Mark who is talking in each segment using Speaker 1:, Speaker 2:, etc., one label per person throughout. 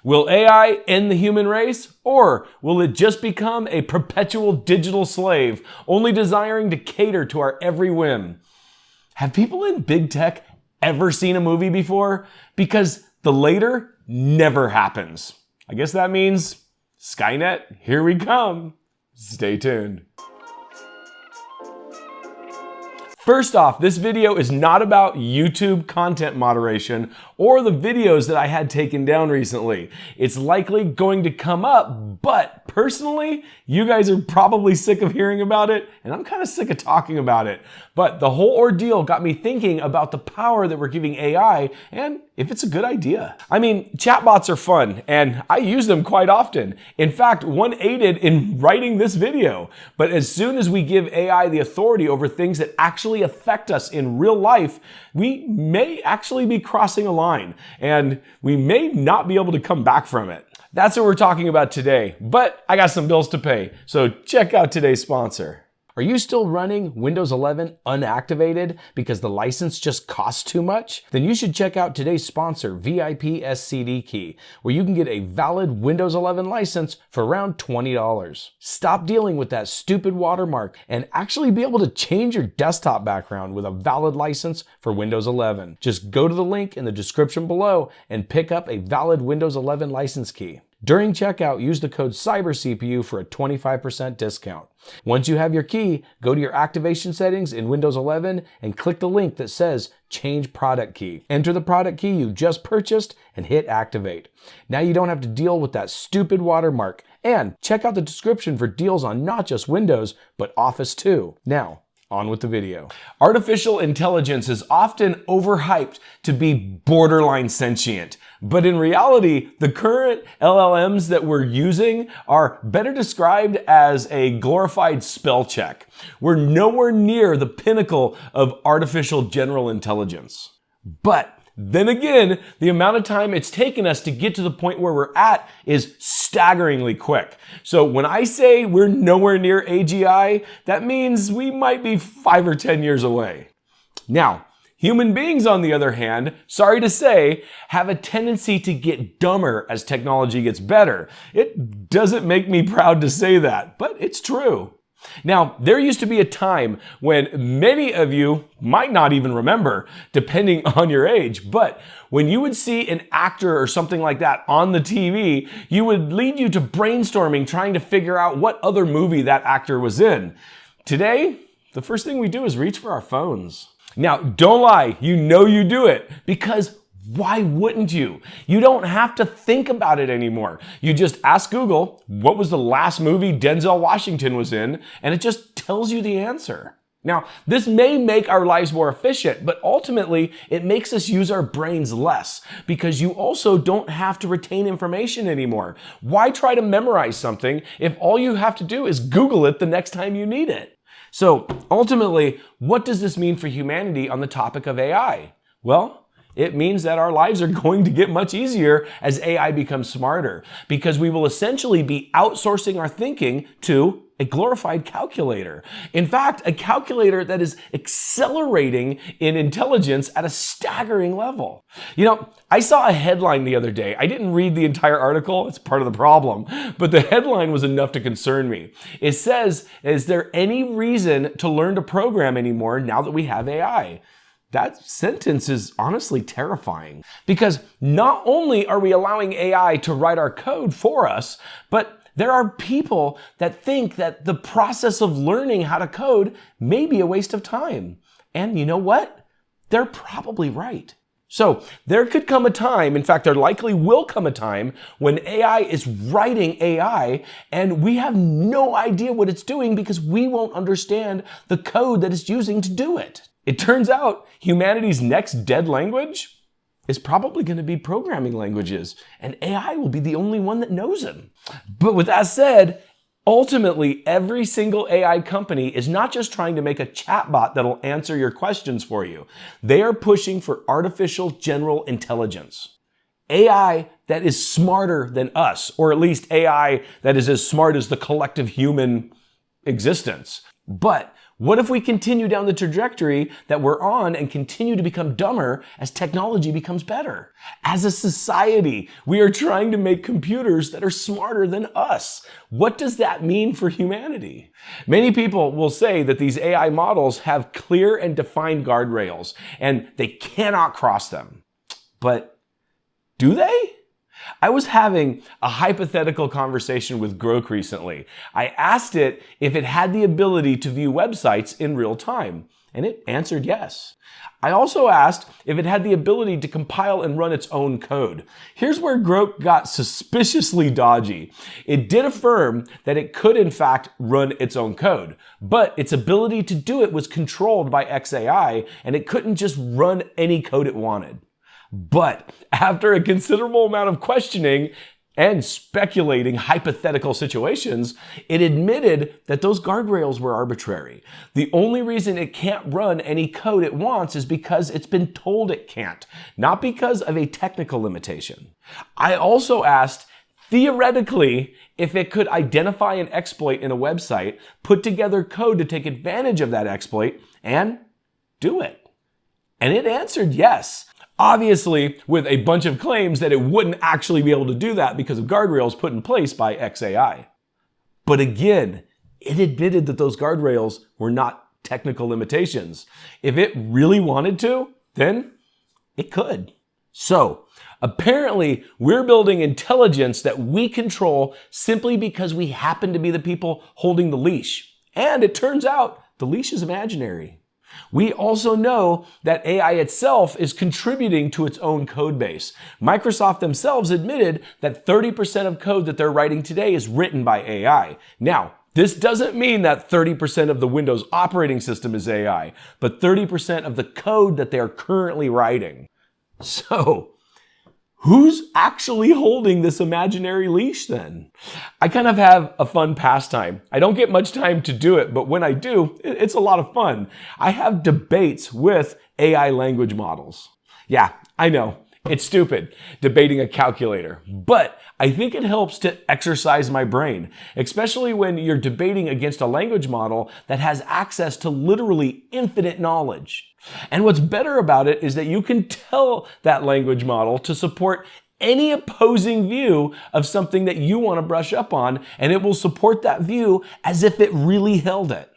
Speaker 1: Will AI end the human race, or will it just become a perpetual digital slave, only desiring to cater to our every whim? Have people in big tech ever seen a movie before? Because the later never happens. I guess that means Skynet, here we come. Stay tuned. First off, this video is not about YouTube content moderation or the videos that I had taken down recently. It's likely going to come up, but personally, you guys are probably sick of hearing about it, and I'm kind of sick of talking about it. But the whole ordeal got me thinking about the power that we're giving AI and if it's a good idea. I mean, chatbots are fun, and I use them quite often. In fact, one aided in writing this video. But as soon as we give AI the authority over things that actually affect us in real life, we may actually be crossing a line, and we may not be able to come back from it. That's what we're talking about today, but I got some bills to pay, so check out today's sponsor. Are you still running Windows 11 unactivated because the license just costs too much? Then you should check out today's sponsor, VIP SCD Key, where you can get a valid Windows 11 license for around $20. Stop dealing with that stupid watermark and actually be able to change your desktop background with a valid license for Windows 11. Just go to the link in the description below and pick up a valid Windows 11 license key. During checkout, use the code CYBERCPU for a 25% discount. Once you have your key, go to your activation settings in Windows 11 and click the link that says Change Product Key. Enter the product key you just purchased and hit Activate. Now you don't have to deal with that stupid watermark. And check out the description for deals on not just Windows, but Office too. Now, on with the video. Artificial intelligence is often overhyped to be borderline sentient. But in reality, the current LLMs that we're using are better described as a glorified spell check. We're nowhere near the pinnacle of artificial general intelligence. But then again, the amount of time it's taken us to get to the point where we're at is staggeringly quick. So when I say we're nowhere near AGI, that means we might be 5 or 10 years away. Now, human beings, on the other hand, sorry to say, have a tendency to get dumber as technology gets better. It doesn't make me proud to say that, but it's true. Now, there used to be a time when many of you might not even remember, depending on your age, but when you would see an actor or something like that on the TV, you would lead you to brainstorming, trying to figure out what other movie that actor was in. Today, the first thing we do is reach for our phones. Now, don't lie, you know you do it, because why wouldn't you? You don't have to think about it anymore. You just ask Google, what was the last movie Denzel Washington was in? And it just tells you the answer. Now, this may make our lives more efficient, but ultimately it makes us use our brains less because you also don't have to retain information anymore. Why try to memorize something if all you have to do is Google it the next time you need it? So ultimately, what does this mean for humanity on the topic of AI? Well, it means that our lives are going to get much easier as AI becomes smarter because we will essentially be outsourcing our thinking to a glorified calculator. In fact, a calculator that is accelerating in intelligence at a staggering level. You know, I saw a headline the other day. I didn't read the entire article. It's part of the problem. But the headline was enough to concern me. It says, is there any reason to learn to program anymore now that we have AI? That sentence is honestly terrifying because not only are we allowing AI to write our code for us, but there are people that think that the process of learning how to code may be a waste of time. And you know what? They're probably right. So there could come a time, in fact, there likely will come a time when AI is writing AI and we have no idea what it's doing because we won't understand the code that it's using to do it. It turns out humanity's next dead language is probably going to be programming languages, and AI will be the only one that knows them. But with that said, ultimately, every single AI company is not just trying to make a chatbot that'll answer your questions for you. They are pushing for artificial general intelligence. AI that is smarter than us, or at least AI that is as smart as the collective human existence. But What if we continue down the trajectory that we're on and continue to become dumber as technology becomes better? As a society, we are trying to make computers that are smarter than us. What does that mean for humanity? Many people will say that these AI models have clear and defined guardrails, and they cannot cross them. But do they? I was having a hypothetical conversation with Grok recently. I asked it if it had the ability to view websites in real time, and it answered yes. I also asked if it had the ability to compile and run its own code. Here's where Grok got suspiciously dodgy. It did affirm that it could in fact run its own code, but its ability to do it was controlled by xAI, and it couldn't just run any code it wanted. But after a considerable amount of questioning and speculating hypothetical situations, it admitted that those guardrails were arbitrary. The only reason it can't run any code it wants is because it's been told it can't, not because of a technical limitation. I also asked, theoretically, if it could identify an exploit in a website, put together code to take advantage of that exploit, and do it. And it answered yes. Obviously, with a bunch of claims that it wouldn't actually be able to do that because of guardrails put in place by xAI. But again, it admitted that those guardrails were not technical limitations. If it really wanted to, then it could. So, apparently, we're building intelligence that we control simply because we happen to be the people holding the leash. And it turns out the leash is imaginary. We also know that AI itself is contributing to its own code base. Microsoft themselves admitted that 30% of code that they're writing today is written by AI. Now, this doesn't mean that 30% of the Windows operating system is AI, but 30% of the code that they're currently writing. So, who's actually holding this imaginary leash then? I kind of have a fun pastime. I don't get much time to do it, but when I do, it's a lot of fun. I have debates with AI language models. Yeah, I know, it's stupid, debating a calculator, but I think it helps to exercise my brain, especially when you're debating against a language model that has access to literally infinite knowledge. And what's better about it is that you can tell that language model to support any opposing view of something that you want to brush up on, and it will support that view as if it really held it.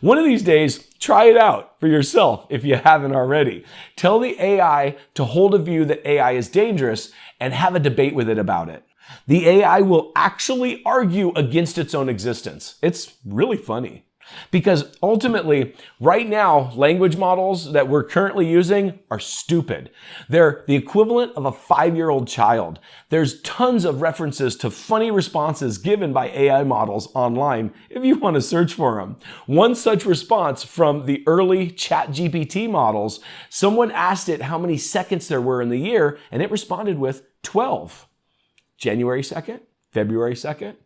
Speaker 1: One of these days, try it out for yourself if you haven't already. Tell the AI to hold a view that AI is dangerous and have a debate with it about it. The AI will actually argue against its own existence. It's really funny. Because ultimately, right now, language models that we're currently using are stupid. They're the equivalent of a 5-year-old child. There's tons of references to funny responses given by AI models online if you want to search for them. One such response from the early ChatGPT models, someone asked it how many seconds there were in the year, and it responded with 12. January 2nd, February 2nd,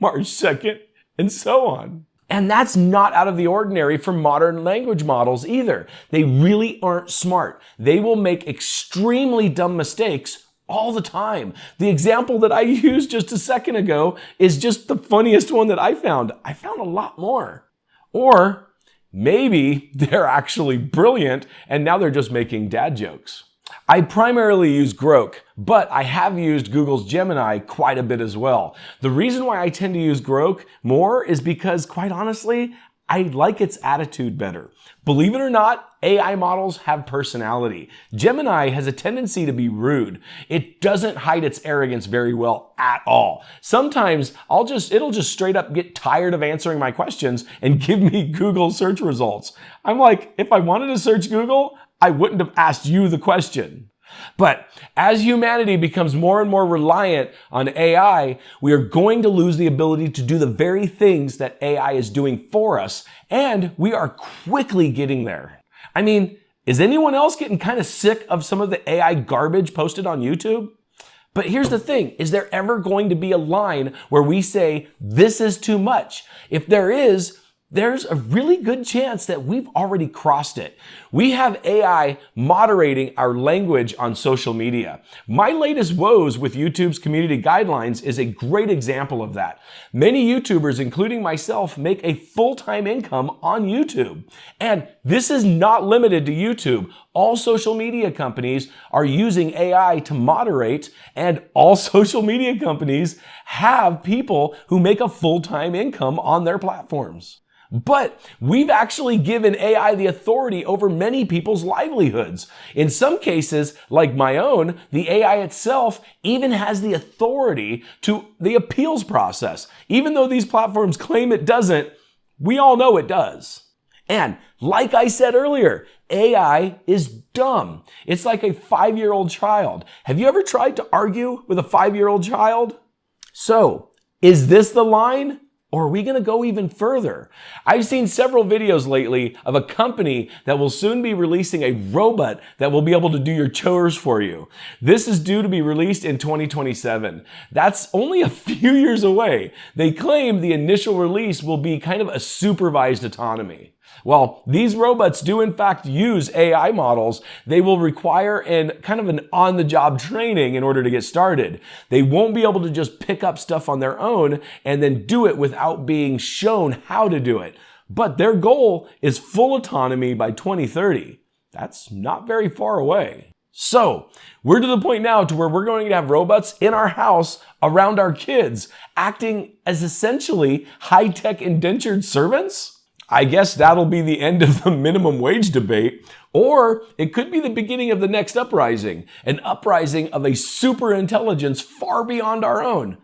Speaker 1: March 2nd, and so on. And that's not out of the ordinary for modern language models either. They really aren't smart. They will make extremely dumb mistakes all the time. The example that I used just a second ago is just the funniest one that I found. I found a lot more. Or maybe they're actually brilliant and now they're just making dad jokes. I primarily use Grok, but I have used Google's Gemini quite a bit as well. The reason why I tend to use Grok more is because, quite honestly, I like its attitude better. Believe it or not, AI models have personality. Gemini has a tendency to be rude. It doesn't hide its arrogance very well at all. Sometimes it'll just straight up get tired of answering my questions and give me Google search results. I'm like, if I wanted to search Google, I wouldn't have asked you the question. But as humanity becomes more and more reliant on AI, we are going to lose the ability to do the very things that AI is doing for us, and we are quickly getting there. I mean, is anyone else getting kind of sick of some of the AI garbage posted on YouTube? But here's the thing, is there ever going to be a line where we say, this is too much? If there is, there's a really good chance that we've already crossed it. We have AI moderating our language on social media. My latest woes with YouTube's community guidelines is a great example of that. Many YouTubers, including myself, make a full-time income on YouTube. And this is not limited to YouTube. All social media companies are using AI to moderate, and all social media companies have people who make a full-time income on their platforms. But we've actually given AI the authority over many people's livelihoods. In some cases, like my own, the AI itself even has the authority to the appeals process. Even though these platforms claim it doesn't, we all know it does. And like I said earlier, AI is dumb. It's like a 5-year-old child. Have you ever tried to argue with a 5-year-old child? So, is this the line? Or are we going to go even further? I've seen several videos lately of a company that will soon be releasing a robot that will be able to do your chores for you. This is due to be released in 2027. That's only a few years away. They claim the initial release will be kind of a supervised autonomy. Well, these robots do in fact use AI models. They will require kind of an on-the-job training in order to get started. They won't be able to just pick up stuff on their own and then do it without being shown how to do it. But their goal is full autonomy by 2030. That's not very far away. So, we're to the point now to where we're going to have robots in our house around our kids, acting as essentially high-tech indentured servants? I guess that'll be the end of the minimum wage debate, or it could be the beginning of the next uprising, an uprising of a super intelligence far beyond our own.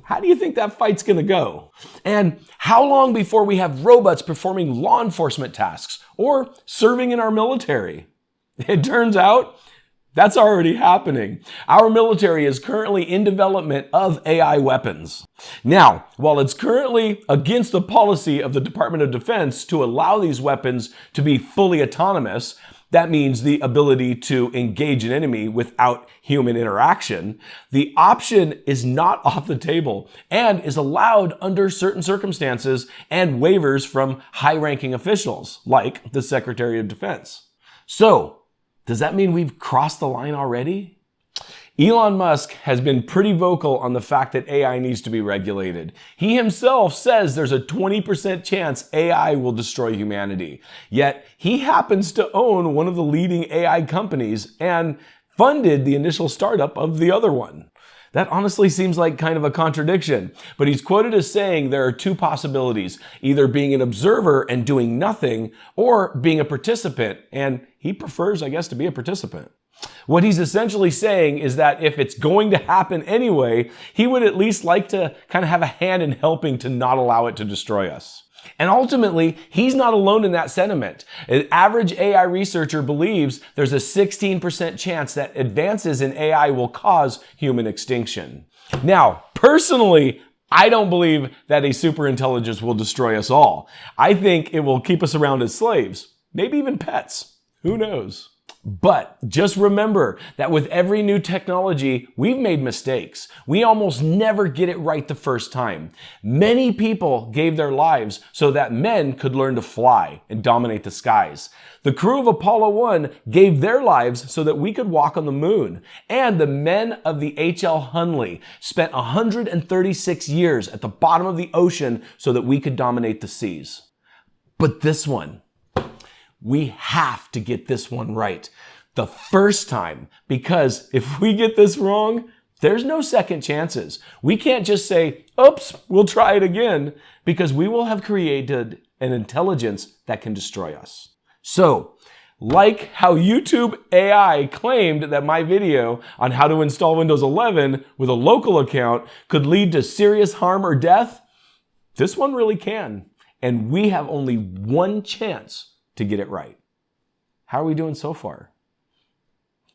Speaker 1: How do you think that fight's gonna go? And how long before we have robots performing law enforcement tasks or serving in our military? It turns out that's already happening. Our military is currently in development of AI weapons. Now, while it's currently against the policy of the Department of Defense to allow these weapons to be fully autonomous, that means the ability to engage an enemy without human interaction, the option is not off the table and is allowed under certain circumstances and waivers from high-ranking officials, like the Secretary of Defense. So, does that mean we've crossed the line already? Elon Musk has been pretty vocal on the fact that AI needs to be regulated. He himself says there's a 20% chance AI will destroy humanity. Yet he happens to own one of the leading AI companies and funded the initial startup of the other one. That honestly seems like kind of a contradiction, but he's quoted as saying there are two possibilities, either being an observer and doing nothing, or being a participant, and he prefers, I guess, to be a participant. What he's essentially saying is that if it's going to happen anyway, he would at least like to kind of have a hand in helping to not allow it to destroy us. And ultimately, he's not alone in that sentiment. An average AI researcher believes there's a 16% chance that advances in AI will cause human extinction. Now, personally, I don't believe that a superintelligence will destroy us all. I think it will keep us around as slaves, maybe even pets. Who knows? But just remember that with every new technology, we've made mistakes. We almost never get it right the first time. Many people gave their lives so that men could learn to fly and dominate the skies. The crew of Apollo 1 gave their lives so that we could walk on the moon. And the men of the H.L. Hunley spent 136 years at the bottom of the ocean so that we could dominate the seas. But this one, we have to get this one right the first time, because if we get this wrong, there's no second chances. We can't just say, oops, we'll try it again, because we will have created an intelligence that can destroy us. So, like how YouTube AI claimed that my video on how to install Windows 11 with a local account could lead to serious harm or death, this one really can. And we have only one chance to get it right. How are we doing so far?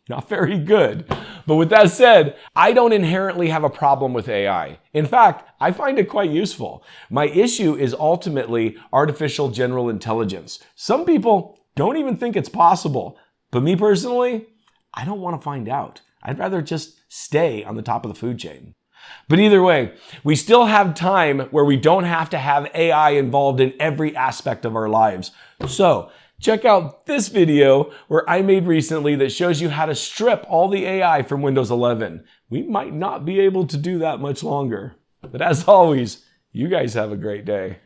Speaker 1: Not very good. But with that said, I don't inherently have a problem with AI. In fact, I find it quite useful. My issue is ultimately artificial general intelligence. Some people don't even think it's possible. But me personally, I don't want to find out. I'd rather just stay on the top of the food chain. But either way, we still have time where we don't have to have AI involved in every aspect of our lives. So check out this video where I made recently that shows you how to strip all the AI from Windows 11. We might not be able to do that much longer. But as always, you guys have a great day.